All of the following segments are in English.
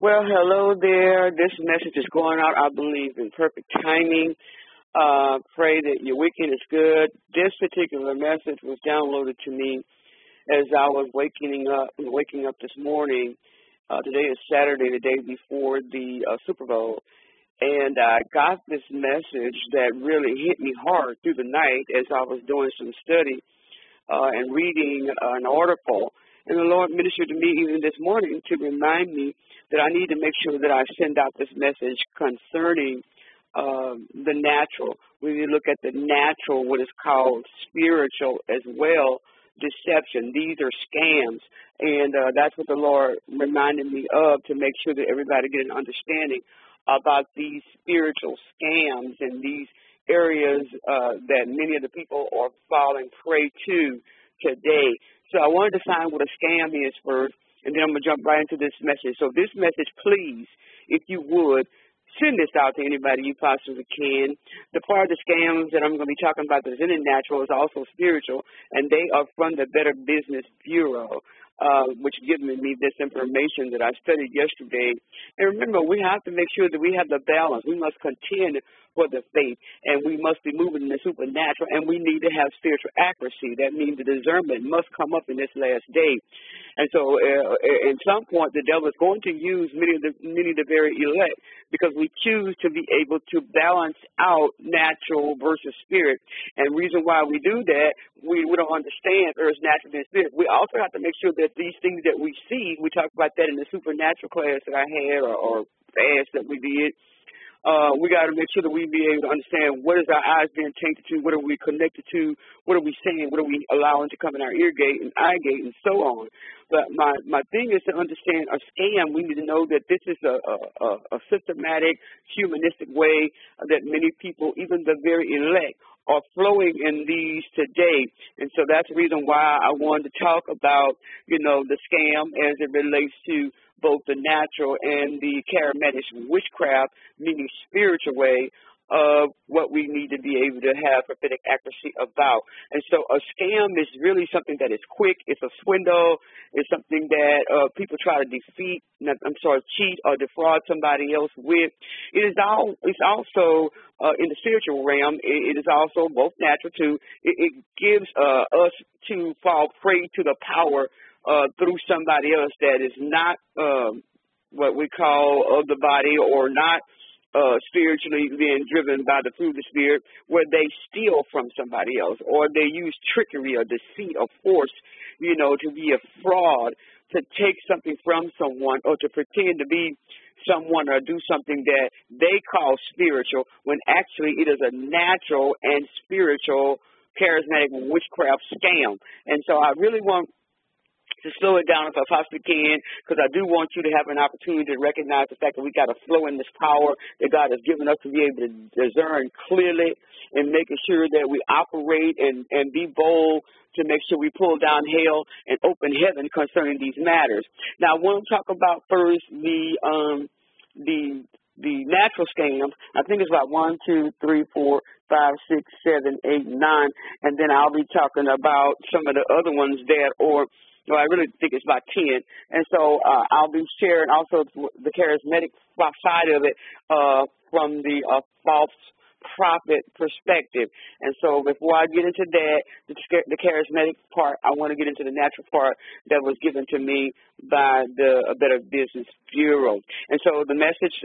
Well, hello there. This message is going out, I believe, in perfect timing. Pray that your weekend is good. This particular message was downloaded to me as I was waking up this morning. Today is Saturday, the day before the Super Bowl. And I got this message that really hit me hard through the night as I was doing some study and reading an article. And the Lord ministered to me even this morning to remind me that I need to make sure that I send out this message concerning the natural. When you look at the natural, what is called spiritual as well, deception. These are scams. And that's what the Lord reminded me of, to make sure that everybody get an understanding about these spiritual scams and these areas that many of the people are falling prey to today. So I wanted to find what a scam is first, and then I'm going to jump right into this message. So this message, please, if you would, send this out to anybody you possibly can. The part of the scams that I'm going to be talking about that is in the natural is also spiritual, and they are from the Better Business Bureau, which gives me this information that I studied yesterday. And remember, we have to make sure that we have the balance. We must contend for the faith, and we must be moving in the supernatural, and we need to have spiritual accuracy. That means the discernment must come up in this last day. And so at some point, the devil is going to use many of the very elect, because we choose to be able to balance out natural versus spirit. And the reason why we do that, we don't understand there's natural and spirit. We also have to make sure that these things that we see, we talked about that in the supernatural class that I had or fast that we did, we got to make sure that we be able to understand what is our eyes being tainted to, what are we connected to, what are we saying, what are we allowing to come in our ear gate and eye gate, and so on. But my thing is to understand a scam. We need to know that this is a systematic, humanistic way that many people, even the very elect, are flowing in these today. And so that's the reason why I wanted to talk about, the scam as it relates to both the natural and the charismatic witchcraft, meaning spiritual way of what we need to be able to have prophetic accuracy about. And so a scam is really something that is quick. It's a swindle. It's something that people try to cheat or defraud somebody else with. It's also in the spiritual realm. It is also both natural too. It gives us to fall prey to the power through somebody else that is not what we call of the body, or not spiritually being driven by the fruit of the Spirit, where they steal from somebody else, or they use trickery or deceit or force, to be a fraud, to take something from someone, or to pretend to be someone or do something that they call spiritual, when actually it is a natural and spiritual charismatic witchcraft scam. And so I really want to slow it down if I possibly can, because I do want you to have an opportunity to recognize the fact that we got to flow in this power that God has given us to be able to discern clearly, and making sure that we operate and be bold to make sure we pull down hell and open heaven concerning these matters. Now, I want to talk about first the natural scams. I think it's about 1, 2, 3, 4, 5, 6, 7, 8, 9, and then I'll be talking about some of the other ones I really think it's about 10. And so I'll be sharing also the charismatic side of it from the false prophet perspective. And so before I get into that, the charismatic part, I want to get into the natural part that was given to me by the Better Business Bureau. And so the message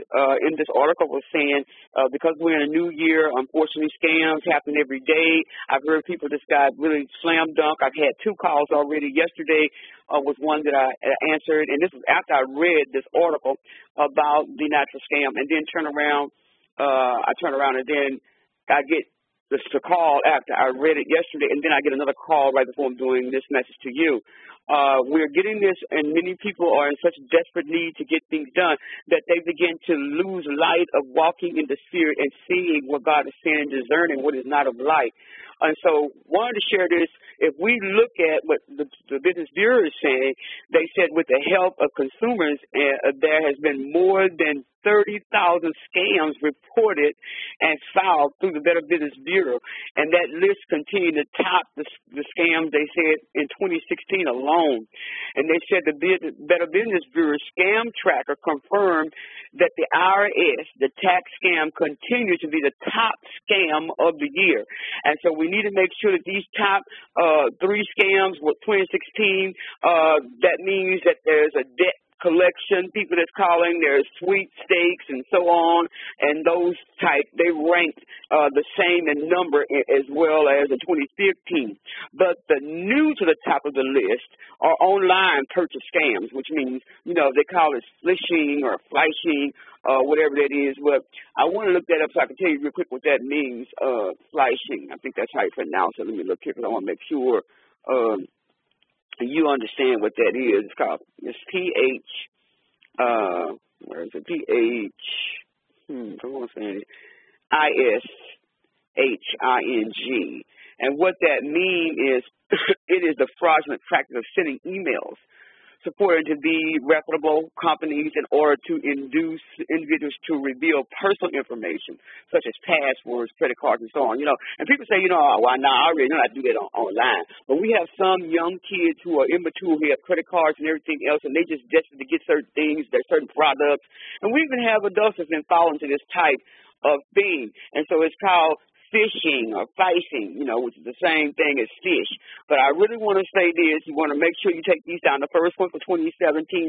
in this article was saying, because we're in a new year, unfortunately, scams happen every day. I've heard people just got really slam dunk. I've had 2 calls already. Yesterday was one that I answered, and this was after I read this article about the natural scam, and then I turn around and then I get this call after I read it yesterday, and then I get another call right before I'm doing this message to you. We're getting this, and many people are in such desperate need to get things done that they begin to lose light of walking in the Spirit and seeing what God is saying and discerning what is not of light. And so wanted to share this. If we look at what the Business Bureau is saying, they said with the help of consumers, there has been more than 30,000 scams reported and filed through the Better Business Bureau. And that list continued to top the scams, they said, in 2016 alone. own. And they said the Better Business Bureau scam tracker confirmed that the IRS, the tax scam, continues to be the top scam of the year. And so we need to make sure that these top 3 scams with 2016, that means that there's a debt collection, people that's calling, there's sweepstakes and so on, and those type, they ranked the same in number as well as in 2015. But the new to the top of the list are online purchase scams, which means, you know, they call it flishing or flashing, whatever that is. But I want to look that up so I can tell you real quick what that means, flashing. I think that's how you pronounce it. Let me look here because I want to make sure you understand what that is. It's called, it's where is it? ISHING. And what that means is it is the fraudulent practice of sending emails purported to be reputable companies in order to induce individuals to reveal personal information, such as passwords, credit cards, and so on. You know, and people say, you know, oh, well, no, I already know how to do that online. But we have some young kids who are immature, who have credit cards and everything else, and they just desperate to get certain things, their certain products. And we even have adults that's been falling into this type of thing. And so it's called fishing or ficing, you know, which is the same thing as fish. But I really want to say this. You want to make sure you take these down. The first one for 2017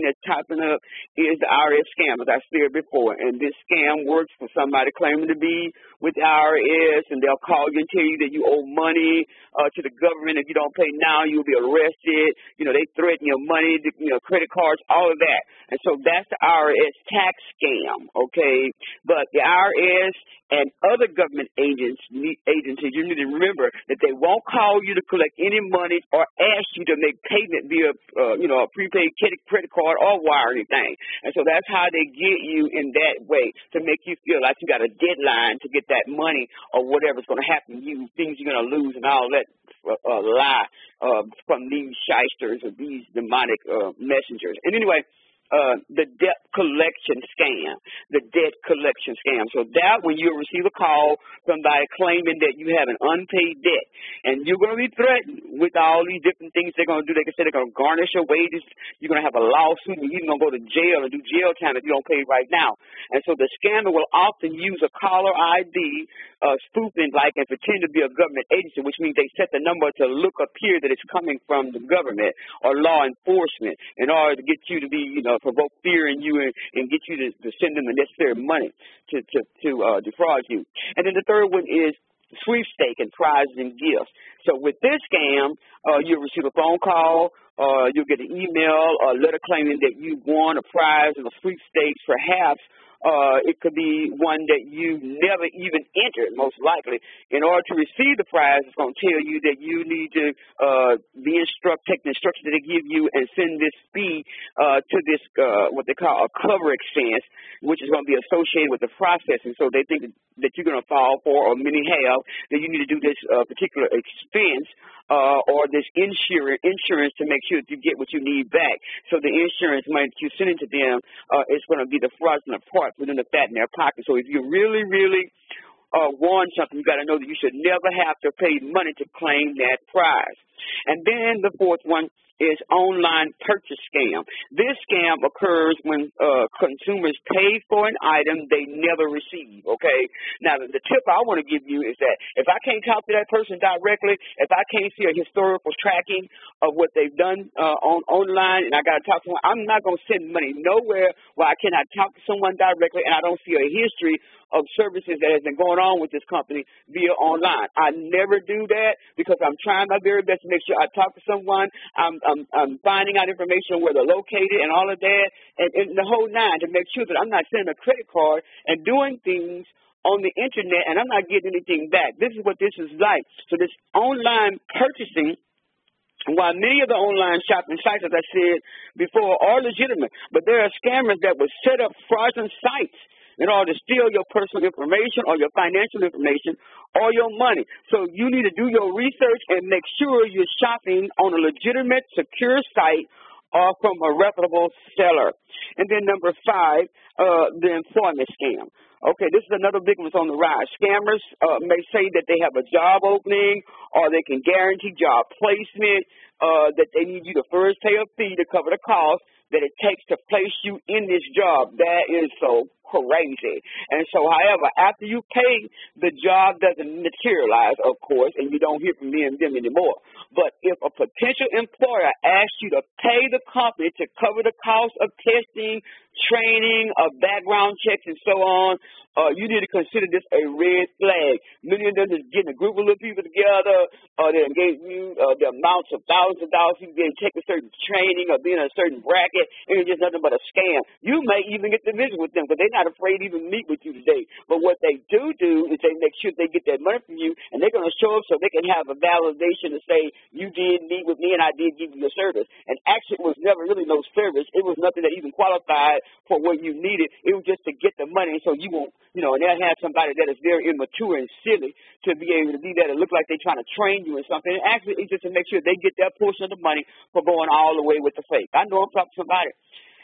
that's topping up is the IRS scam, as I said before. And this scam works for somebody claiming to be with the IRS, and they'll call you and tell you that you owe money to the government. If you don't pay now, you'll be arrested. You know, they threaten your money, you know, credit cards, all of that. And so that's the IRS tax scam, okay? But the IRS and other government agencies, you need to remember that they won't call you to collect any money or ask you to make payment via, you know, a prepaid credit card or wire or anything. And so that's how they get you in that way, to make you feel like you got a deadline to get that money or whatever's going to happen to you, things you're going to lose and all that lie from these shysters or these demonic messengers. And anyway, the debt collection scam, So that when you receive a call from somebody claiming that you have an unpaid debt, and you're going to be threatened with all these different things they're going to do. They can say they're going to garnish your wages. You're going to have a lawsuit, and you're even going to go to jail and do jail time if you don't pay right now. And so the scammer will often use a caller ID, spoofing like and pretend to be a government agency, which means they set the number to appear that it's coming from the government or law enforcement in order to get you to be, you know, provoke fear in you and get you to send them the necessary money to defraud you. And then the third one is sweepstake and prizes and gifts. So with this scam, you'll receive a phone call, you'll get an email, a letter claiming that you won a prize in a sweepstakes. Perhaps it could be one that you never even entered, most likely. In order to receive the prize, it's going to tell you that you need to take the instructions that they give you and send this fee to this, what they call a cover expense, which is going to be associated with the processing. So they think that you're going to fall for, or many have, that you need to do this particular expense or this insurance to make sure that you get what you need back. So the insurance money that you're sending to them is going to be the fraudulent part for them to fat in their pocket. So if you really, really want something, you got to know that you should never have to pay money to claim that prize. And then the fourth one is online purchase scam. This scam occurs when consumers pay for an item they never receive, okay? Now, the tip I want to give you is that if I can't talk to that person directly, if I can't see a historical tracking of what they've done online and I got to talk to them, I'm not going to send money nowhere where I cannot talk to someone directly and I don't see a history of services that has been going on with this company via online. I never do that because I'm trying my very best to make sure I talk to someone. I'm finding out information on where they're located and all of that, and the whole nine, to make sure that I'm not sending a credit card and doing things on the internet and I'm not getting anything back. This is what this is like. So this online purchasing, while many of the online shopping sites, as I said before, are legitimate, but there are scammers that will set up fraudulent sites in order to steal your personal information or your financial information or your money. So you need to do your research and make sure you're shopping on a legitimate, secure site or from a reputable seller. And then number 5, the employment scam. Okay, this is another big one that's on the rise. Scammers may say that they have a job opening or they can guarantee job placement, that they need you to first pay a fee to cover the cost that it takes to place you in this job. That is so crazy. And so, however, after you pay, the job doesn't materialize, of course, and you don't hear from me and them anymore. But if a potential employer asks you to pay the company to cover the cost of testing, training, background checks, and so on, you need to consider this a red flag. Many of them is getting a group of little people together, they gave you the amounts of thousands of dollars you get to take a certain training or be in a certain bracket, and it's just nothing but a scam. You may even get to visit with them, but they're not afraid to even meet with you today. But what they do is they make sure they get that money from you, and they're going to show up so they can have a validation to say, you did meet with me and I did give you a service. And actually, it was never really no service. It was nothing that even qualified for what you needed. It was just to get the money so you won't, and they'll have somebody that is very immature and silly to be able to be there to look like they're trying to train you in something. And actually, it's just to make sure they get their portion of the money for going all the way with the fake. I know I'm talking to somebody.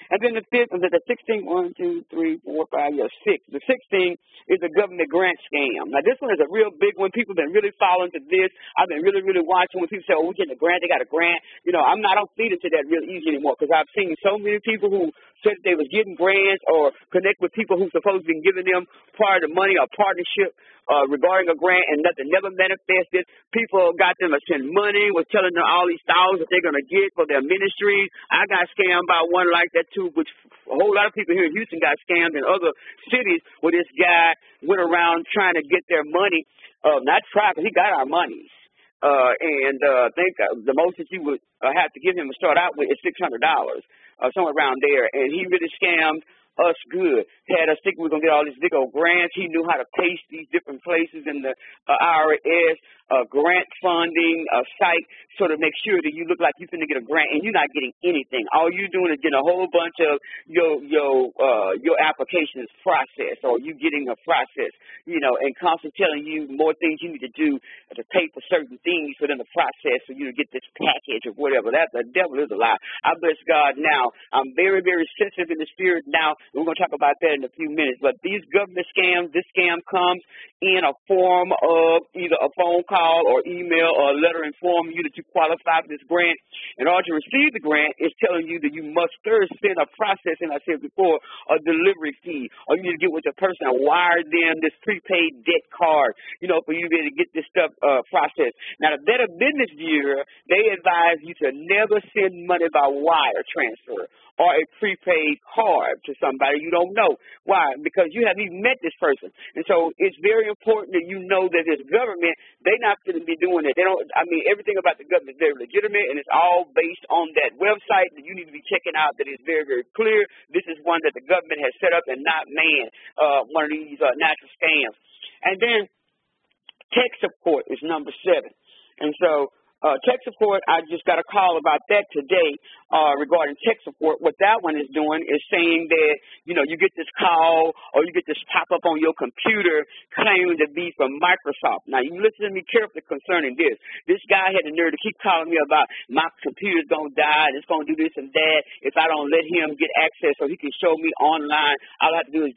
And then the 5th, the 16th, 1, 2, 3, 4, 5, 6. The 16th is the government grant scam. Now, this one is a real big one. People have been really following to this. I've been really, really watching when people say, oh, we're getting a grant, they got a grant. I don't feed into that real easy anymore because I've seen so many people who said they was getting grants or connect with people who supposed to be giving them part of the money or partnership regarding a grant, and nothing never manifested. People got them to send money, was telling them all these thousands that they're going to get for their ministries. I got scammed by one like that too, which a whole lot of people here in Houston got scammed in other cities where this guy went around trying to get their money. Not try, but he got our monies. And I think the most that you would have to give him to start out with is $600, somewhere around there. And he really scammed us good. Had us think we were going to get all these big old grants. He knew how to paste these different places in the IRS, grant funding site, so to make sure that you look like you're going to get a grant and you're not getting anything. All you're doing is getting a whole bunch of your application is processed, or you getting a process, and constantly telling you more things you need to do to pay for certain things for them to process for you to get this package or whatever. That the devil is a lie. I bless God now. I'm very, very sensitive in the spirit now. We're going to talk about that in a few minutes. But these government scams, this scam comes in a form of either a phone call or email or a letter informing you that you qualify for this grant. In order to receive the grant, it's telling you that you must first send a process, and I said before, a delivery fee. Or you need to get with the person and wire them this prepaid debt card, for you to be able to get this stuff processed. Now, the Better Business Bureau, they advise you to never send money by wire transfer or a prepaid card to somebody you don't know. Why? Because you haven't even met this person. And so it's very important that you know that this government, they're not going to be doing it. Everything about the government is very legitimate, and it's all based on that website that you need to be checking out that is very, very clear. This is one that the government has set up and not man, one of these natural scams. And then tech support is number 7. And so tech support, I just got a call about that today regarding tech support. What that one is doing is saying that, you get this call or you get this pop-up on your computer claiming to be from Microsoft. Now, you listen to me carefully concerning this. This guy had the nerve to keep calling me about my computer's going to die and it's going to do this and that if I don't let him get access so he can show me online. All I have to do is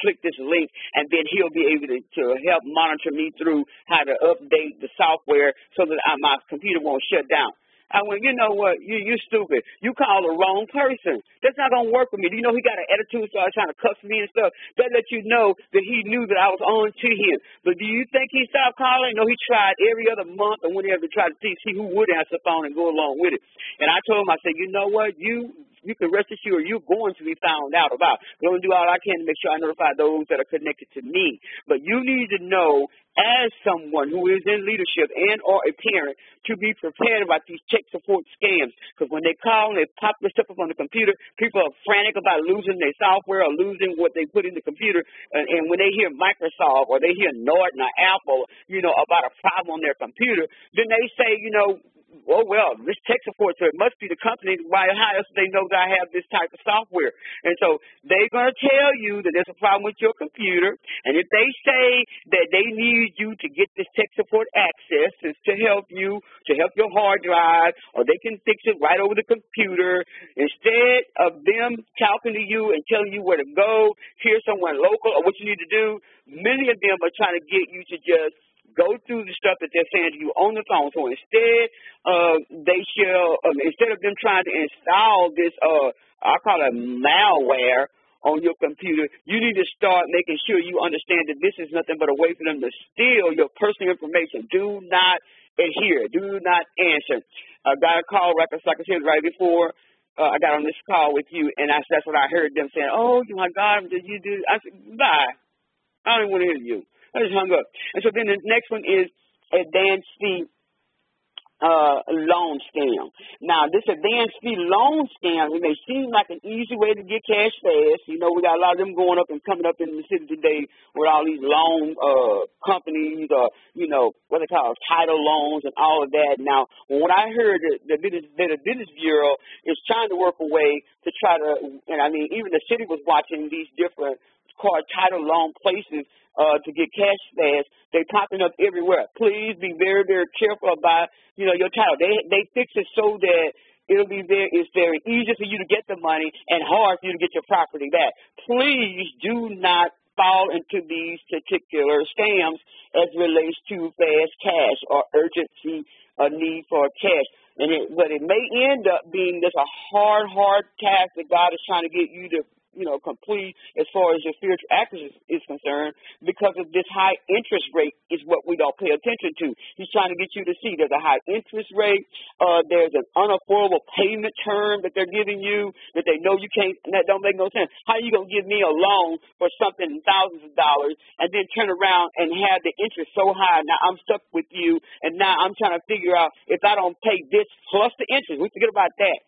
click this link, and then he'll be able to help monitor me through how to update the software so that my computer won't shut down. I went, you know what, you stupid. You called the wrong person. That's not going to work for me. Do you know he got an attitude, started trying to cuss me and stuff? That let you know that he knew that I was on to him. But do you think he stopped calling? No, he tried every other month or whenever to try to see who would answer the phone and go along with it. And I told him, I said, you know what, you can rest assured you're going to be found out about. I'm going to do all I can to make sure I notify those that are connected to me. But you need to know, as someone who is in leadership and or a parent, to be prepared about these tech support scams. Because when they call and they pop this stuff up on the computer, people are frantic about losing their software or losing what they put in the computer. And when they hear Microsoft or they hear Norton or Apple, about a problem on their computer, then they say, oh, well, this tech support, so it must be the company. Why, how else do they know that I have this type of software? And so they're going to tell you that there's a problem with your computer. And if they say that they need you to get this tech support access to help you, to help your hard drive, or they can fix it right over the computer, instead of them talking to you and telling you where to go, here's someone local, or what you need to do, many of them are trying to get you to just go through the stuff that they're saying to you on the phone. So instead, instead of them trying to install this, I call it malware on your computer, you need to start making sure you understand that this is nothing but a way for them to steal your personal information. Do not adhere. Do not answer. I got a call, like I said right before, I got on this call with you, and that's what I heard them saying. Oh, my God, did you do? I said, bye. I don't even want to hear you. I just hung up. And so then the next one is advanced fee loan scam. Now, this advanced fee loan scam, it may seem like an easy way to get cash fast. You know, we got a lot of them going up and coming up in the city today with all these loan companies or, you know, what they call title loans and all of that. Now, when I heard that the Business Bureau is trying to work a way to try to, and I mean, even the city was watching these different called title loan places to get cash fast. They're popping up everywhere. Please be very, very careful about, you know, your title. They fix it so that it's very easy for you to get the money and hard for you to get your property back. Please do not fall into these particular scams as relates to fast cash or urgency need for cash. But it may end up being just a hard task that God is trying to get you to, you know, complete as far as your spiritual access is concerned, because of this high interest rate is what we don't pay attention to. He's trying to get you to see there's a high interest rate, there's an unaffordable payment term that they're giving you that they know you can't, and that don't make no sense. How are you going to give me a loan for something in thousands of dollars and then turn around and have the interest so high? Now I'm stuck with you, and now I'm trying to figure out if I don't pay this plus the interest, we forget about that,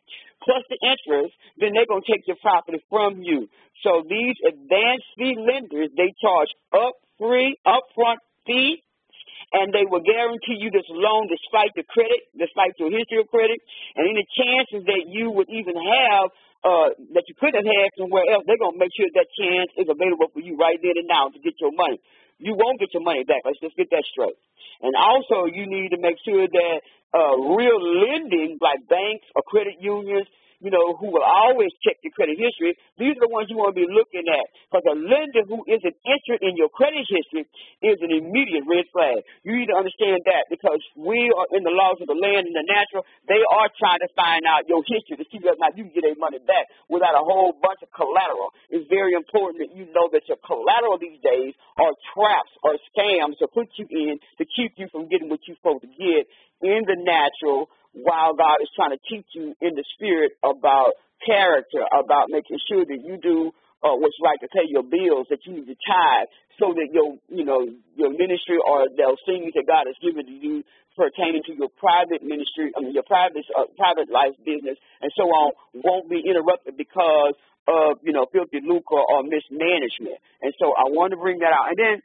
plus the interest, then they're going to take your property from you. So these advanced fee lenders, they charge upfront fee, and they will guarantee you this loan despite the credit, despite your history of credit, and any chances that you would even have that you could have had somewhere else, they're going to make sure that chance is available for you right then and now to get your money. You won't get your money back. Let's just get that straight. And also, you need to make sure that real lending, like banks or credit unions, you know, who will always check your credit history, these are the ones you want to be looking at. Because a lender who isn't interested in your credit history is an immediate red flag. You need to understand that, because we are in the laws of the land and the natural. They are trying to find out your history to see whether or not you can get their money back without a whole bunch of collateral. It's very important that you know that your collateral these days are traps or scams to put you in to keep you from getting what you're supposed to get in the natural, while God is trying to teach you in the spirit about character, about making sure that you do what's right to pay your bills, that you need to tithe, so that your ministry or those things that God has given to you pertaining to your private ministry, your private life business, and so on, won't be interrupted because of, filthy lucre or mismanagement. And so I want to bring that out. And then,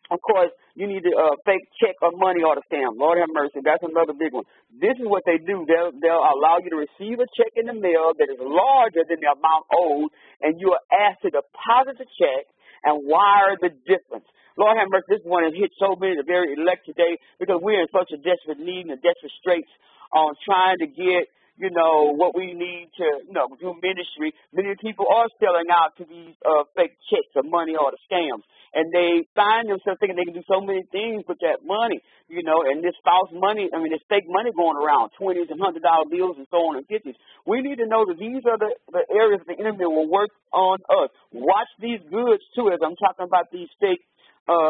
of course, you need to fake check or money order scam. Lord have mercy. That's another big one. This is what they do. They'll allow you to receive a check in the mail that is larger than the amount owed, and you are asked to deposit the check and wire the difference. Lord have mercy. This one has hit so many, the very elect today, because we're in such a desperate need and desperate straits on trying to get, what we need to, do ministry. Many people are selling out to these fake checks or money order scams. And they find themselves thinking they can do so many things with that money, and this false money, this fake money going around, $20s and $100 bills and so on and 50s. We need to know that these are the areas the enemy will work on us. Watch these goods, too, as I'm talking about these fake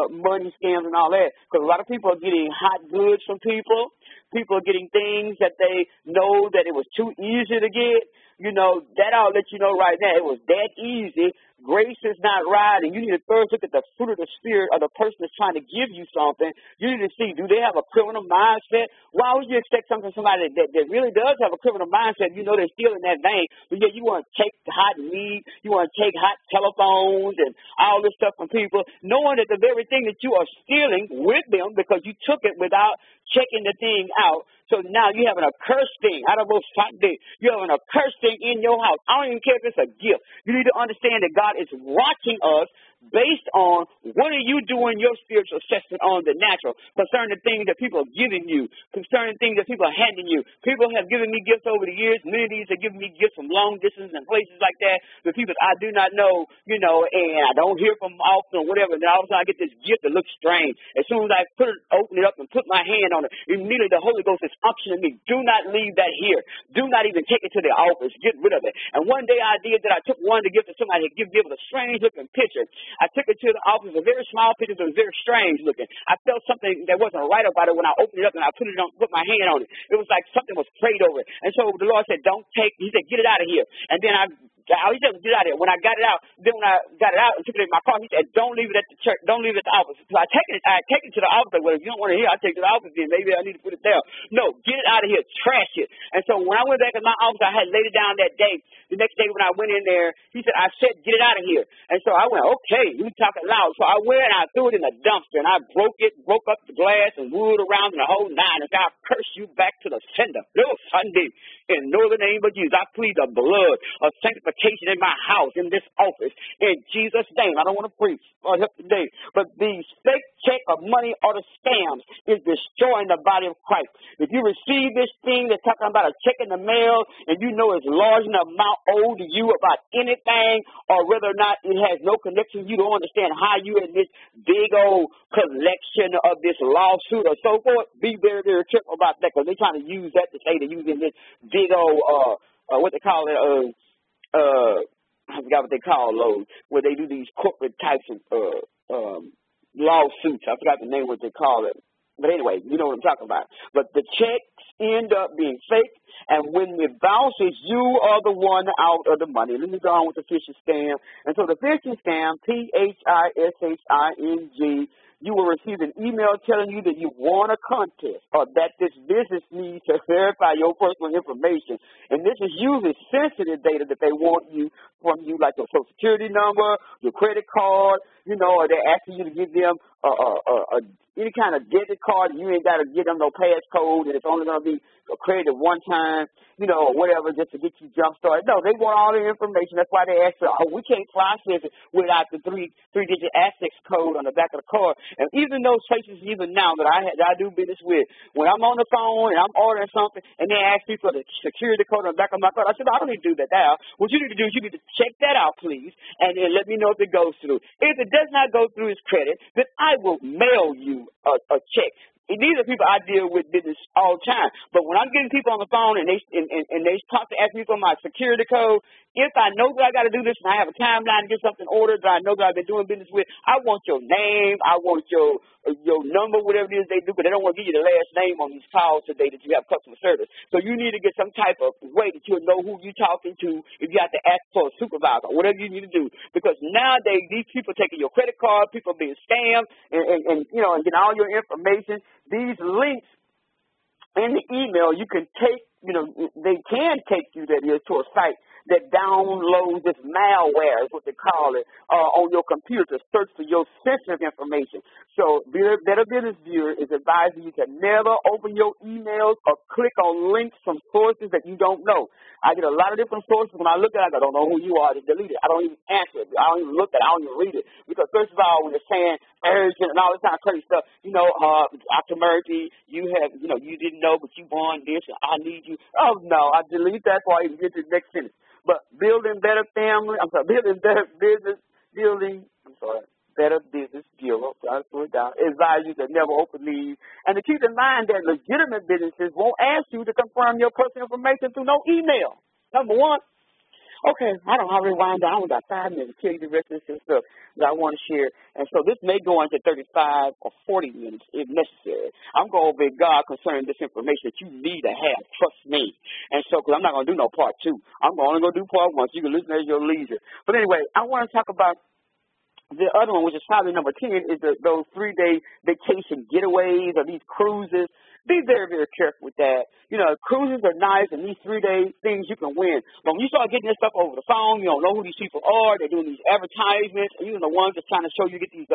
money scams and all that, because a lot of people are getting hot goods from people. People are getting things that they know that it was too easy to get. That I'll let you know right now. It was that easy. Grace is not right, and you need to first look at the fruit of the Spirit of the person that's trying to give you something. You need to see, do they have a criminal mindset? Why would you expect something from somebody that really does have a criminal mindset? They're still in that vein, but yet you want to take hot meat, you want to take hot telephones and all this stuff from people, knowing that the very thing that you are stealing with them because you took it without checking the thing out. So now you have an accursed thing. Out of those Sunday, you have an accursed thing in your house. I don't even care if it's a gift. You need to understand that God is watching us based on what are you doing your spiritual assessment on the natural, concerning the things that people are giving you, concerning things that people are handing you. People have given me gifts over the years. Many of these have given me gifts from long distance and places like that, the people I do not know, and I don't hear from often or whatever. And then all of a sudden I get this gift that looks strange. As soon as I open it up and put my hand on it, immediately the Holy Ghost is unctioning me. Do not leave that here. Do not even take it to the office. Get rid of it. And one day I did that. I took one to give to somebody to give a strange looking picture. I took it to the office, a very small picture that was very strange looking. I felt something that wasn't right about it when I opened it up and I put my hand on it. It was like something was prayed over it. And so the Lord said, he said, get it out of here. And then he said, get out of here. When I got it out, and took it in my car, he said, don't leave it at the church. Don't leave it at the office. So I take it to the office. Well, if you don't want to hear, I take it to the office, then maybe I need to put it there. No, get it out of here. Trash it. And so when I went back in my office, I had laid it down that day. The next day when I went in there, he said, I said, get it out of here. And so I went, okay, you talking loud. So I went and I threw it in the dumpster, and I broke up the glass and wood around in the whole nine. And God curse you back to the sender. Little Sunday, in the name of Jesus, I plead the blood of sanctification in my house, in this office, in Jesus' name. I don't want to preach or help today, but these fake check of money or the scams is destroying the body of Christ. If you receive this thing that's talking about a check in the mail and you know it's large enough amount owed to you about anything, or whether or not it has no connection, you don't understand how you in this big old collection of this lawsuit or so forth, be very, very careful about that, because they're trying to use that to say they're using this big old, what they call it, I forgot what they call those, where they do these corporate types of lawsuits. I forgot the name what they call it. But anyway, you know what I'm talking about. But the checks end up being fake, and when it bounces, you are the one out of the money. Let me go on with the phishing scam. And so the phishing scam, phishing, you will receive an email telling you that you won a contest or that this business needs to verify your personal information. And this is usually sensitive data that they want from you, like your social security number, your credit card, or they're asking you to give them any kind of debit card. You ain't got to give them no passcode, and it's only going to be credited one time, or whatever, just to get you jump-started. No, they want all the information. That's why they ask you, we can't process it without the three-digit access code on the back of the card. And even those places, even now that I do business with, when I'm on the phone and I'm ordering something, and they ask me for the security code on the back of my card, I said, I don't need to do that now. What you need to do is you need to check that out, please, and then let me know if it goes through. If it does not go through his credit, then I will mail you a check. These are people I deal with business all the time. But when I'm getting people on the phone and they talk to ask me for my security code, if I know that I got to do this and I have a timeline to get something ordered that I know that I've been doing business with, I want your name, I want your number, whatever it is they do, but they don't want to give you the last name on these calls today that you have customer service. So you need to get some type of way that you'll know who you're talking to if you have to ask for a supervisor, whatever you need to do. Because nowadays, these people taking your credit card, people being scammed, and getting all your information. These links in the email, you can take, they can take you to a site that downloads this malware, is what they call it, on your computer to search for your sensitive information. So Better Business Bureau is advising you to never open your emails or click on links from sources that you don't know. I get a lot of different sources. When I look at it, I don't know who you are. Just delete it. I don't even answer it. I don't even look at it. I don't even read it. Because first of all, when it's saying urgent and all this kind of crazy stuff, Dr. Murphy, you didn't know, but you won this, and I need you. Oh, no, I delete that before I even get to the next sentence. But Better Business Bureau, advise you to never open these. And to keep in mind that legitimate businesses won't ask you to confirm your personal information through no email. Number one. Okay, I don't already wind down. I only got 5 minutes to tell you the rest of this stuff that I want to share. And so this may go into 35 or 40 minutes if necessary. I'm going to obey God concerning this information that you need to have. Trust me. And so, because I'm not going to do no part 2. I'm only going to do part 1, so you can listen at your leisure. But anyway, I want to talk about the other one, which is probably number 10, is those 3-day vacation getaways or these cruises. Be very, very careful with that. Cruises are nice, and these 3-day things you can win. But when you start getting this stuff over the phone, you don't know who these people are. They're doing these advertisements, and even the ones that's trying to show you get these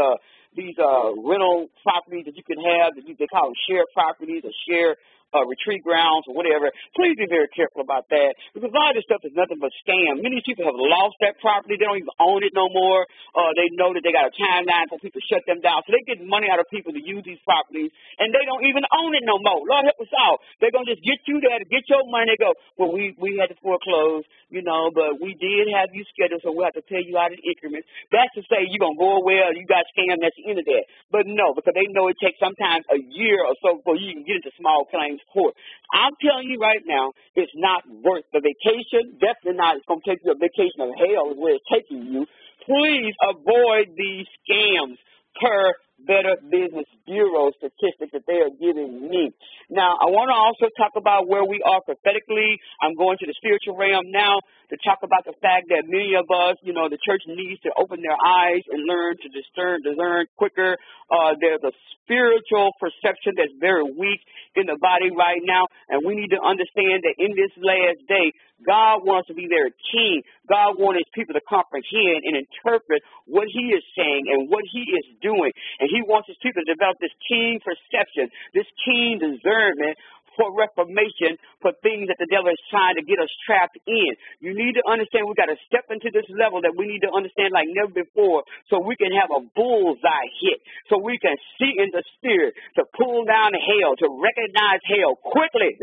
rental properties that you can have, they call them shared properties or shared retreat grounds or whatever. Please be very careful about that, because a lot of this stuff is nothing but scam. Many people have lost that property. They don't even own it no more. They know that they got a timeline for people to shut them down. So they get money out of people to use these properties, and they don't even own it no more. Lord help us all. They're going to just get you there to get your money. They go, well, we had to foreclose, but we did have you scheduled, so we'll have to pay you out in increments. That's to say you're going to go away or you got scammed. That's the end of that. But no, because they know it takes sometimes a year or so before you can get into small claims court. I'm telling you right now, it's not worth the vacation. Definitely not. It's going to take you a vacation of hell is where it's taking you. Please avoid these scams per Better Business Bureau statistics that they are giving me. Now, I want to also talk about where we are prophetically. I'm going to the spiritual realm now to talk about the fact that many of us, the church needs to open their eyes and learn to discern quicker. There's a spiritual perception that's very weak in the body right now, and we need to understand that in this last day, God wants to be very keen. God wants his people to comprehend and interpret what he is saying and what he is doing. And he wants his people to develop this keen perception, this keen discernment for reformation, for things that the devil is trying to get us trapped in. You need to understand we got to step into this level that we need to understand like never before, so we can have a bullseye hit, so we can see in the spirit, to pull down hell, to recognize hell quickly.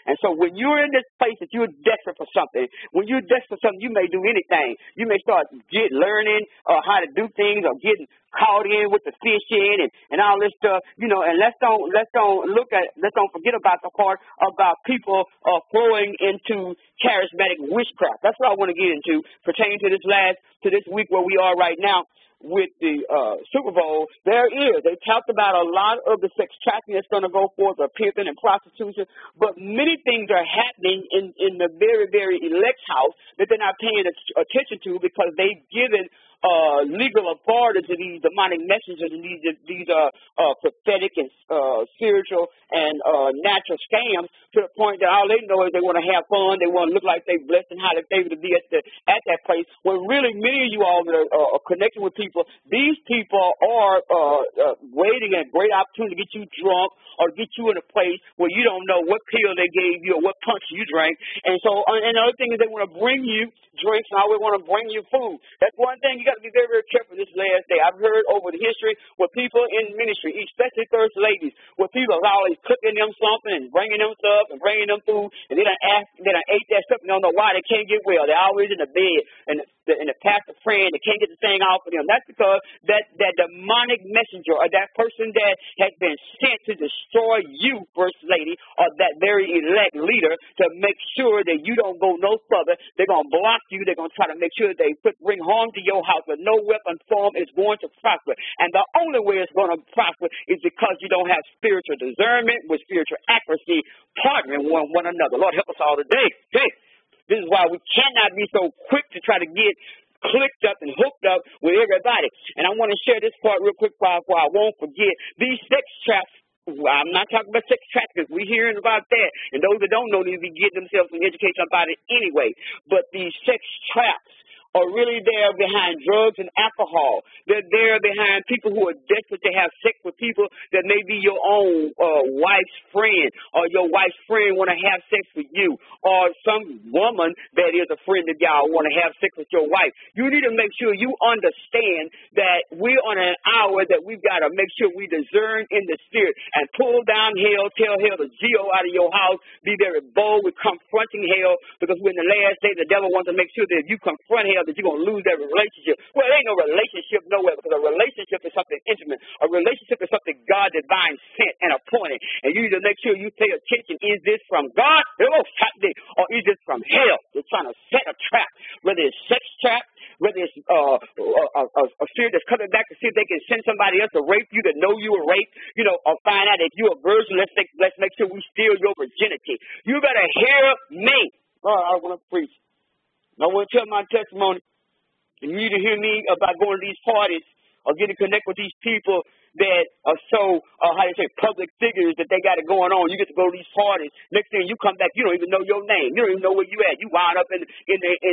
And so when you're in this place that you're desperate for something, when you're desperate for something, you may do anything. You may start learning how to do things, or getting caught in with the fishing and all this stuff, and let's don't forget about the part about people flowing into charismatic witchcraft. That's what I want to get into pertaining to this week where we are right now. With the Super Bowl, they talked about a lot of the sex trafficking that's going to go forth, or pimping and prostitution, but many things are happening in the very, very elect house that they're not paying attention to, because they've given legal authority to these demonic messengers and these prophetic and spiritual and natural scams, to the point that all they know is they want to have fun, they want to look like they're blessed and highly favored to be at that place. When really many of you all that are connecting with people, these people are waiting a great opportunity to get you drunk, or get you in a place where you don't know what pill they gave you or what punch you drank. And so, and the other thing is they want to bring you drinks and always want to bring you food. That's one thing you got to be very, very careful this last day. I've heard over the history where people in ministry, especially first ladies, where people are always cooking them something and bringing them stuff and bringing them food, and they done ate that stuff and don't know why they can't get well. They're always in the bed, and the pastor praying, they can't get the thing off of them. That's because that demonic messenger, or that person that has been sent to destroy you, first lady, or that very elect leader, to make sure that you don't go no further. They're going to block you. They're going to try to make sure they bring harm to your house, but no weapon form is going to prosper. And the only way it's going to prosper is because you don't have spiritual discernment with spiritual accuracy, partnering one another. Lord, help us all today. Okay. This is why we cannot be so quick to try to get clicked up and hooked up with everybody. And I want to share this part real quick before I won't forget. These sex traps, I'm not talking about sex traffickers. We're hearing about that. And those that don't know need to be getting themselves some education about it anyway. But these sex traps are really there behind drugs and alcohol. They're there behind people who are desperate to have sex with people that may be your own wife's friend, or your wife's friend want to have sex with you, or some woman that is a friend of y'all want to have sex with your wife. You need to make sure you understand that we're on an hour that we've got to make sure we discern in the spirit and pull down hell, tell hell to zero out of your house, be very bold with confronting hell, because we're in the last day. The devil wants to make sure that if you confront hell, that you're going to lose that relationship. Well, there ain't no relationship nowhere, because a relationship is something intimate. A relationship is something God divine sent and appointed. And you need to make sure you pay attention. Is this from God, or is this from hell? They're trying to set a trap, whether it's sex trap, whether it's a spirit that's coming back to see if they can send somebody else to rape you, to know you were raped, or find out if you're a virgin. Let's make sure we steal your virginity. You better hear me. I want to preach. I want to tell my testimony. And you need to hear me about going to these parties or getting connected with these people that are so, public figures that they got it going on. You get to go to these parties. Next thing you come back, you don't even know your name. You don't even know where you at. You wind up in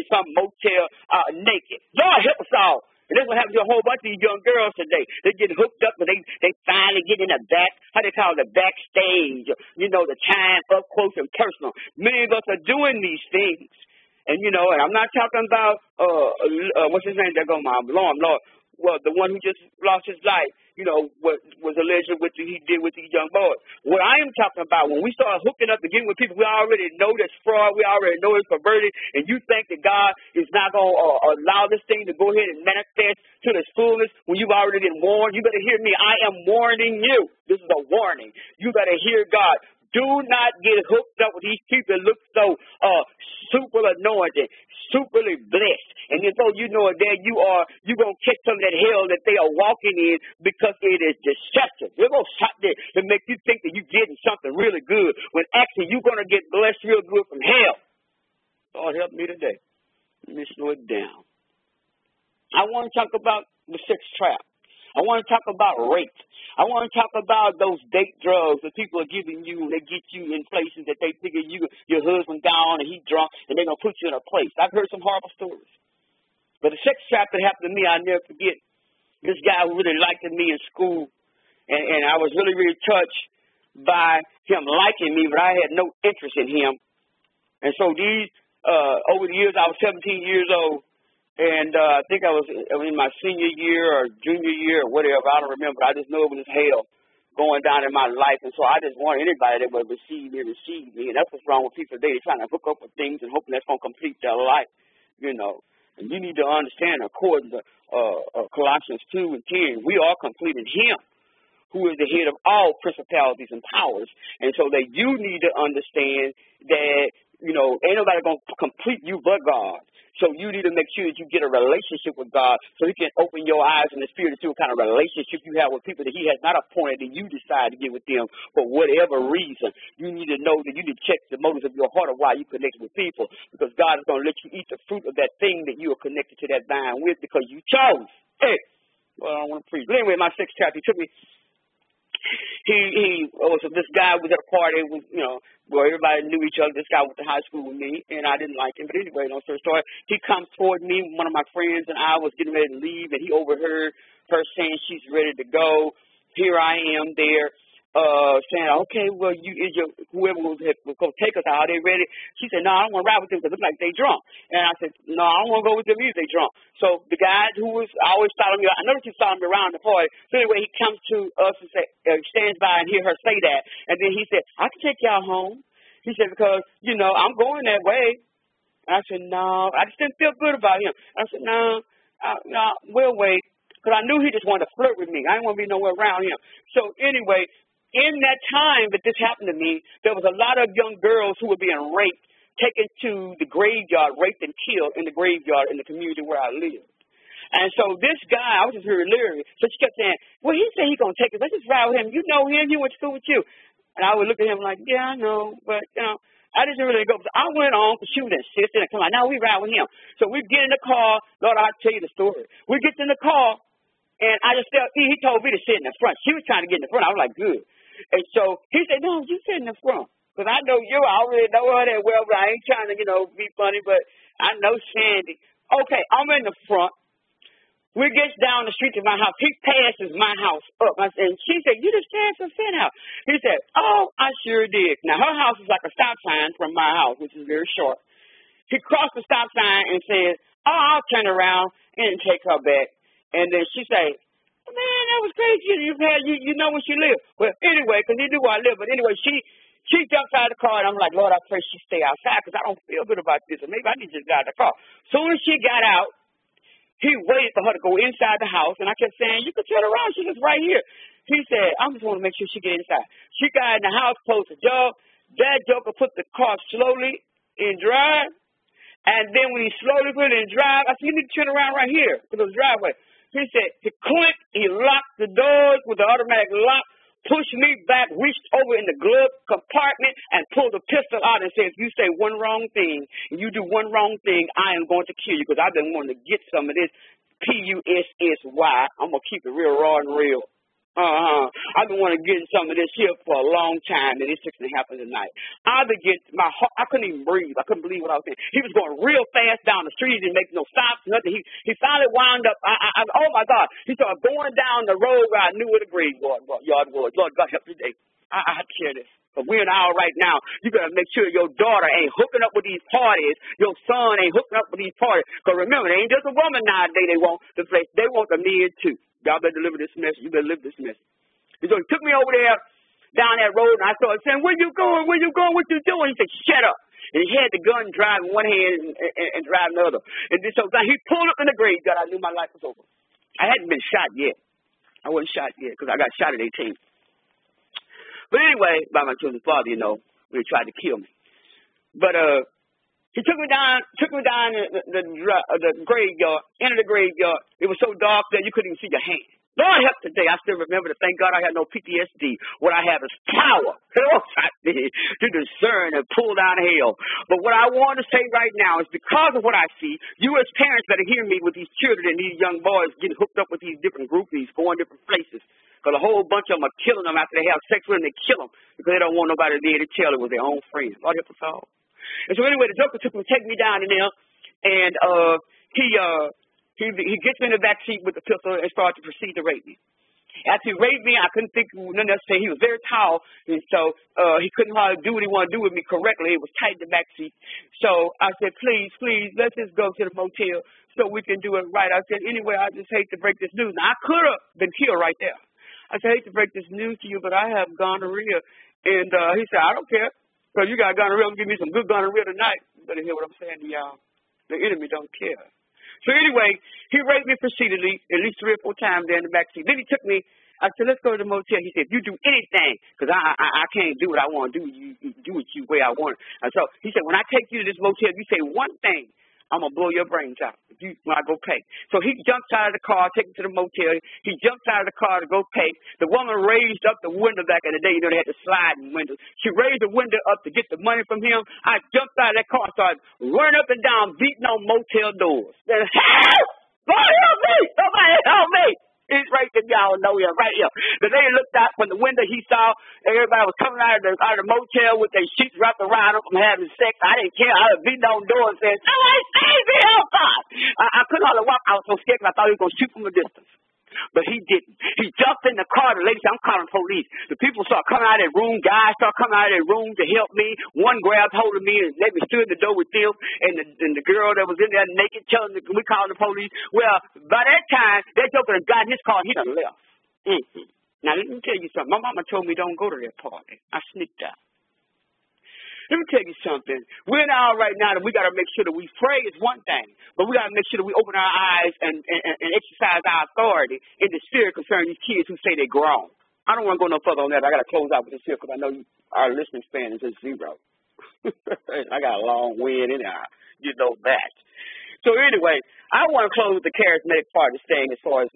some motel naked. Lord help us all. And that's what happens to a whole bunch of these young girls today. They get hooked up, but they finally get in the back, how they call it, the backstage, you know, the time up close and personal. Many of us are doing these things. And, you know, and I'm not talking about, what's his name? There go my alarm, Lord. Well, the one who just lost his life, you know, what was alleged with he did with these young boys. What I am talking about, when we start hooking up again with people, we already know that's fraud. We already know it's perverted. And you think that God is not going to allow this thing to go ahead and manifest to its fullness when you've already been warned. You better hear me. I am warning you. This is a warning. You better hear God. Do not get hooked up with these people that look so super anointed, superly blessed. And so you know that you're going to catch some of that hell that they are walking in because it is deceptive. They're going to stop there to make you think that you're getting something really good when actually you're going to get blessed real good from hell. Lord, help me today. Let me slow it down. I want to talk about the sex trap. I want to talk about rape. I want to talk about those date drugs that people are giving you. They get you in places that they figure your husband gone and he drunk, and they're going to put you in a place. I've heard some horrible stories. But the sex trap that happened to me, I'll never forget. This guy who really liked me in school, and I was really, really touched by him liking me, but I had no interest in him. And so over the years, I was 17 years old. And I think I was in my senior year or junior year or whatever. I don't remember. I just know it was hell going down in my life. And so I just want anybody that would receive me. And that's what's wrong with people today. They're trying to hook up with things and hoping that's going to complete their life, you know. And you need to understand, according to Colossians 2 and 10, we are complete in him, who is the head of all principalities and powers. And so that you need to understand that, you know, ain't nobody going to complete you but God. So you need to make sure that you get a relationship with God so he can open your eyes in the spirit to see what kind of relationship you have with people that he has not appointed and you decide to get with them for whatever reason. You need to know that you need to check the motives of your heart of why you connect with people, because God is going to let you eat the fruit of that thing that you are connected to that vine with because you chose. Hey, well, I don't want to preach. But anyway, my sex trap, he took me. This guy was at a party, you know, where everybody knew each other. This guy went to high school with me, and I didn't like him. But anyway, long story short, he comes toward me. One of my friends and I was getting ready to leave, and he overheard her saying she's ready to go. Here I am there. Saying, okay, well, whoever was going to take us out, are they ready? She said, no, I don't want to ride with them because it looks like they drunk. And I said, no, I don't want to go with them either, they drunk. So the guy who was always following me, I noticed he followed me around the party. So anyway, he comes to us and stands by and hear her say that. And then he said, I can take y'all home. He said, because, you know, I'm going that way. And I said, no, I just didn't feel good about him. I said, no, we'll wait. Because I knew he just wanted to flirt with me. I didn't want to be nowhere around him. So anyway, in that time that this happened to me, there was a lot of young girls who were being raped, taken to the graveyard, raped and killed in the graveyard in the community where I lived. And so this guy, I was just very leery. So she kept saying, well, he said he's going to take us. Let's just ride with him. You know him. He went to school with you. And I would look at him like, yeah, I know. But, you know, I didn't really go. So I went on because she would insist and come on. Now we ride with him. So we get in the car. Lord, I'll tell you the story. We get in the car, and I just felt, he told me to sit in the front. She was trying to get in the front. I was like, good. And so he said, no, you sit in the front. Because I know you. I already know her that well, but I ain't trying to, you know, be funny. But I know Sandy. Okay, I'm in the front. We get down the street to my house. He passes my house up. And she said, you just passed a Finn house. He said, oh, I sure did. Now, her house is like a stop sign from my house, which is very short. He crossed the stop sign and said, oh, I'll turn around and take her back. And then she said, man, that was crazy. You know where she lived. Well, anyway, because he knew where I lived. But anyway, she jumps out of the car, and I'm like, Lord, I pray she stay outside because I don't feel good about this. Or maybe I need to get out of the car. Soon as she got out, he waited for her to go inside the house, and I kept saying, you can turn around. She's just right here. He said, I just want to make sure she get inside. She got in the house, closed the door. That joker put the car slowly in drive, and then when he slowly put it in drive, I said, you need to turn around right here for the driveway. He said, he clicked, he locked the doors with the automatic lock, pushed me back, reached over in the glove compartment, and pulled a pistol out and said, if you say one wrong thing, and you do one wrong thing, I am going to kill you, because I've been wanting to get some of this P-U-S-S-Y. I'm going to keep it real raw and real. I've been wanting to get some of this here for a long time, and it's just going to happen tonight. I began, my heart, I couldn't even breathe. I couldn't believe what I was saying. He was going real fast down the street. He didn't make no stops, nothing. He finally wound up, oh, my God. He started going down the road where I knew where the graveyard was. Lord, God help me today. I have to share this. But we're in our right now. You got to make sure your daughter ain't hooking up with these parties. Your son ain't hooking up with these parties. Because remember, they ain't just a woman nowadays they want the place. They want the men too. Y'all better deliver this message. You better live this message. And so he took me over there down that road, and I started saying, where you going? Where you going? What you doing? He said, shut up. And he had the gun driving one hand and driving the other. And so he pulled up in the graveyard. I knew my life was over. I hadn't been shot yet. I wasn't shot yet because I got shot at 18. But anyway, by my children's father, you know, he tried to kill me. But he took me down the graveyard, into the graveyard. It was so dark that you couldn't even see your hand. Lord help today. I still remember to thank God I had no PTSD. What I have is power to discern and pull down hell. But what I want to say right now is because of what I see, you as parents better hear me with these children and these young boys getting hooked up with these different groupies, going different places. Because a whole bunch of them are killing them after they have sex with them. They kill them because they don't want nobody there to tell it was their own friend. Lord help us all. And so anyway, the joker take me down in there, and he gets me in the back seat with the pistol and starts to proceed to rape me. After he raped me, I couldn't think of nothing else to say. He was very tall, and so he couldn't hardly do what he wanted to do with me correctly. It was tight in the back seat. So I said, please, let's just go to the motel so we can do it right. I said, anyway, I just hate to break this news. Now, I could have been killed right there. I said, I hate to break this news to you, but I have gonorrhea. And he said, I don't care. Because you got gonorrhea, I'm going to give me some good gonorrhea tonight. You better hear what I'm saying to y'all. The enemy don't care. So anyway, he raped me proceedingly at least 3 or 4 times there in the backseat. Then he took me. I said, let's go to the motel. He said, if you do anything, because I can't do what I want to do, you do it the way I want it. And so he said, when I take you to this motel, if you say one thing, I'm going to blow your brains out when I go pay. So he jumps out of the car, takes me to the motel. He jumps out of the car to go pay. The woman raised up the window back in the day. You know, they had the sliding window. She raised the window up to get the money from him. I jumped out of that car and started running up and down, beating on motel doors. Then, help! Lord, help me! Somebody help me! He's right there, y'all know him, right here. The lady looked out from the window. He saw everybody was coming out of the motel with their sheets wrapped around them from having sex. I didn't care. I was beating on the door and said, somebody save me, help God. I couldn't hardly walk. I was so scared because I thought he was going to shoot from a distance. But he didn't. He jumped in the car. The lady said, I'm calling police. The people started coming out of their room. Guys started coming out of their room to help me. One grabbed hold of me and let me stood in the door with them. And the girl that was in there naked telling me, we called the police. Well, by that time, that joker had gotten his car and he done left. Now, let me tell you something. My mama told me don't go to that party. I sneaked out. Let me tell you something. We're now right now that we got to make sure that we pray is one thing, but we got to make sure that we open our eyes and exercise our authority in the spirit concerning these kids who say they're grown. I don't want to go no further on that. I got to close out with this here because I know our listening span is just 0. I got a long wind in there. You know that. So anyway, I want to close with the charismatic part of this thing as far as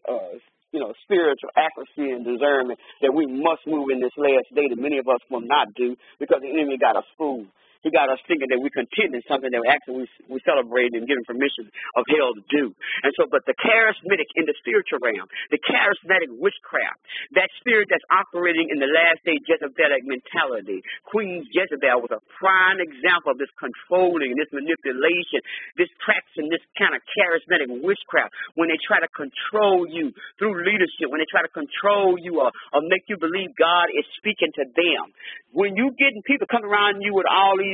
spiritual accuracy and discernment that we must move in this last day that many of us will not do because the enemy got us fooled. He got us thinking that we contend in something that actually we celebrate and giving permission of hell to do. And so, but the charismatic in the spiritual realm, the charismatic witchcraft, that spirit that's operating in the last day Jezebelic mentality. Queen Jezebel was a prime example of this controlling, this manipulation, this practicing this kind of charismatic witchcraft when they try to control you through leadership, when they try to control you or make you believe God is speaking to them. When you getting people coming around you with all these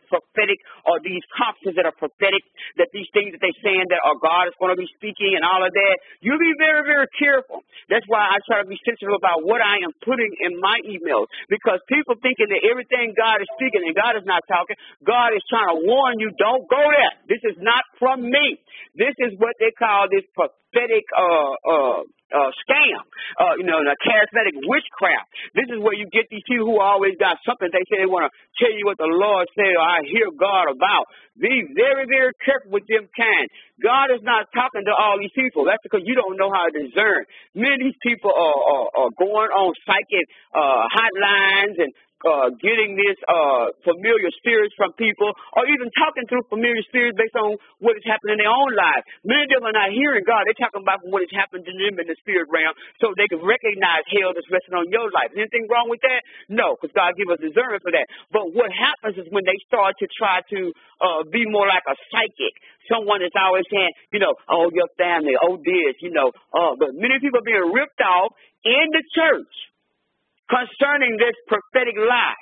prophetic or these conferences that are prophetic, that these things that they're saying that God is going to be speaking and all of that, you be very, very careful. That's why I try to be sensitive about what I am putting in my emails, because people thinking that everything God is speaking and God is not talking, God is trying to warn you, don't go there. This is not from me. This is what they call this prophetic scam, the charismatic witchcraft. This is where you get these people who always got something. They say they want to tell you what the Lord said or I hear God about. Be very, very careful with them kind. God is not talking to all these people. That's because you don't know how to discern. Many of these people are going on psychic hotlines and getting this familiar spirits from people, or even talking through familiar spirits based on what is happening in their own lives. Many of them are not hearing God. They're talking about what has happened to them in the spirit realm so they can recognize hell that's resting on your life. Anything wrong with that? No, because God gave us discernment for that. But what happens is when they start to try to be more like a psychic, someone that's always saying, oh, your family, oh, this, but many people are being ripped off in the church concerning this prophetic lie,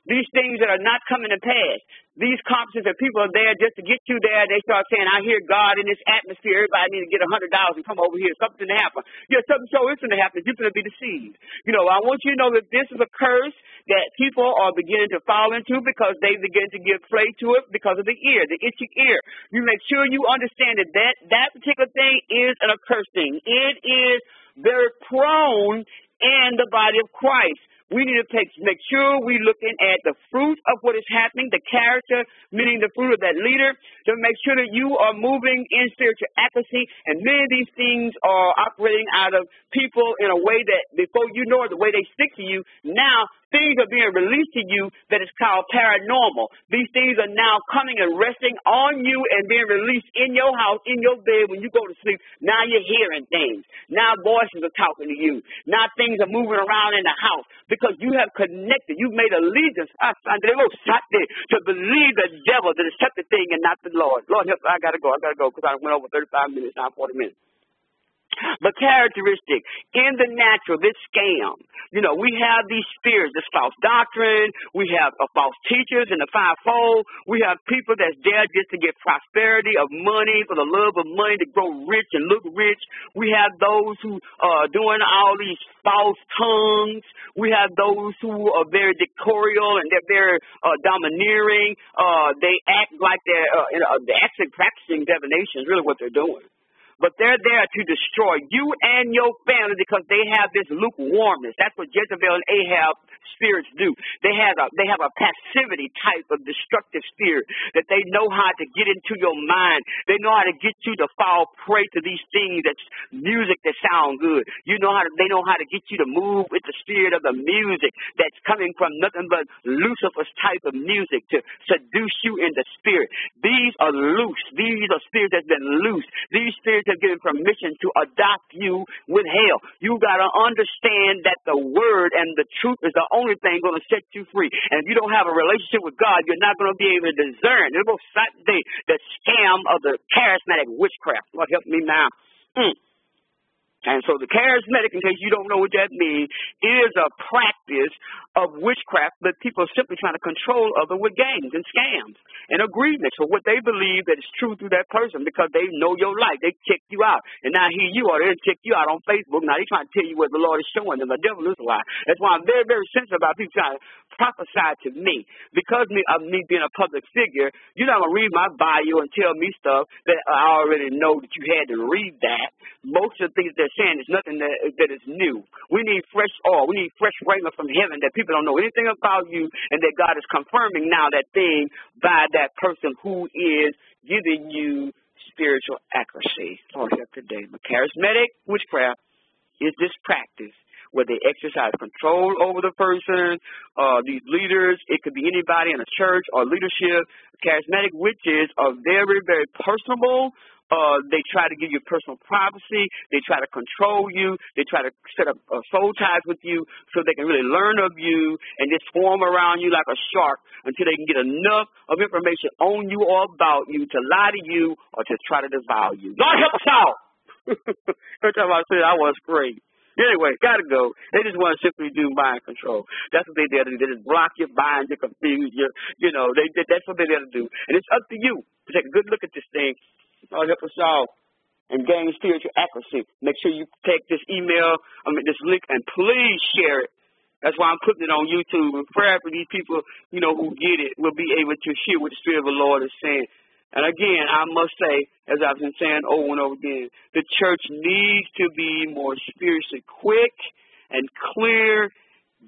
these things that are not coming to pass, these conferences that people are there just to get you there. They start saying, I hear God in this atmosphere. Everybody need to get $100 and come over here. Something to happen. Yeah, something so it's going to happen. You're going to be deceived. I want you to know that this is a curse that people are beginning to fall into because they begin to give play to it because of the ear, the itchy ear. You make sure you understand that particular thing is an accursed thing. It is very prone in the body of Christ. We need to make sure we're looking at the fruit of what is happening, the character, meaning the fruit of that leader, to make sure that you are moving in spiritual accuracy. And many of these things are operating out of people in a way that before you know it, the way they stick to you, now things are being released to you that is called paranormal. These things are now coming and resting on you and being released in your house, in your bed when you go to sleep. Now you're hearing things. Now voices are talking to you. Now things are moving around in the house because you have connected. You've made allegiance to believe the devil, the deceptive thing, and not the Lord. Lord, help, I got to go because I went over 35 minutes, now 40 minutes. But characteristic, in the natural, this scam, we have these spirits, this false doctrine, we have false teachers in the fivefold, we have people that's there just to get prosperity of money, for the love of money, to grow rich and look rich. We have those who are doing all these false tongues. We have those who are very dictatorial and they're very domineering. They act like they're actually practicing divination is really what they're doing. But they're there to destroy you and your family because they have this lukewarmness. That's what Jezebel and Ahab spirits do. They have a passivity type of destructive spirit that they know how to get into your mind. They know how to get you to fall prey to these things that's music that sound good. They know how to get you to move with the spirit of the music that's coming from nothing but Lucifer's type of music to seduce you in the spirit. These are loose. These are spirits that's been loose. These spirits have given permission to adopt you with hell. You got to understand that the word and the truth is the only thing going to set you free. And if you don't have a relationship with God, you're not going to be able to discern. There's no Saturday, the scam of the charismatic witchcraft. Lord, help me now. And so the charismatic, in case you don't know what that means, is a practice of witchcraft that people are simply trying to control others with games and scams and agreements for what they believe that is true through that person because they know your life. They check you out. And now here you are. They check you out on Facebook. Now they're trying to tell you what the Lord is showing them. The devil is a lie. That's why I'm very, very sensitive about people trying to prophesy to me. Because of me being a public figure, you're not going to read my bio and tell me stuff that I already know that you had to read that. Most of the things they're saying is nothing that is new. We need fresh oil. We need fresh raiment from heaven that people don't know anything about you and that God is confirming now that thing by that person who is giving you spiritual accuracy. Lord, help today. But charismatic witchcraft is this practice where they exercise control over the person, these leaders. It could be anybody in a church or leadership. Charismatic witches are very, very personable. They try to give you personal privacy. They try to control you. They try to set up soul ties with you so they can really learn of you and just form around you like a shark until they can get enough of information on you or about you to lie to you or to try to devour you. Lord, help us out. Every time I said I was great. Anyway, gotta go. They just want to simply do mind control. That's what they dare to do. They just block your mind, they confuse you. That's what they dare to do. And it's up to you to take a good look at this thing. Lord, help us all and gain spiritual accuracy. Make sure you take this this link, and please share it. That's why I'm putting it on YouTube. And prayer for these people, who get it, will be able to hear what the Spirit of the Lord is saying. And again, I must say, as I've been saying over and over again, the church needs to be more spiritually quick and clear,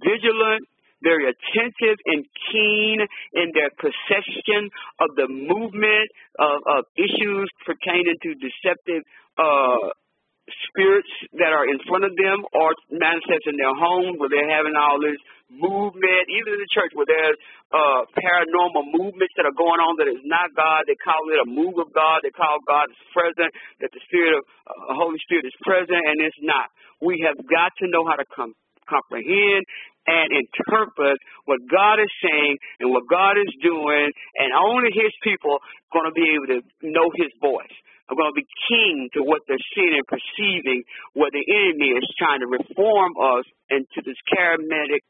vigilant, very attentive and keen in their perception of the movement of issues pertaining to deceptive spirits that are in front of them or manifest in their home where they're having all this movement, even in the church where there's paranormal movements that are going on that is not God. They call it a move of God. They call God is present, that the Spirit of Holy Spirit is present, and it's not. We have got to know how to comprehend and interpret what God is saying and what God is doing, and only His people are going to be able to know His voice. Are going to be keen to what they're seeing and perceiving, where the enemy is trying to reform us into this charismatic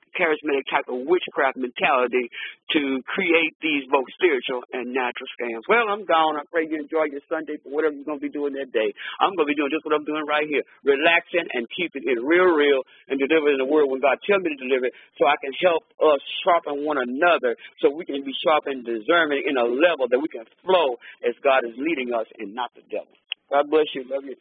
type of witchcraft mentality to create these both spiritual and natural scams. Well, I'm gone. I pray you enjoy your Sunday for whatever you're going to be doing that day. I'm going to be doing just what I'm doing right here, relaxing and keeping it real and delivering the word when God tells me to deliver it, so I can help us sharpen one another so we can be sharp and discerning in a level that we can flow as God is leading us and not the devil. God bless you. Love you.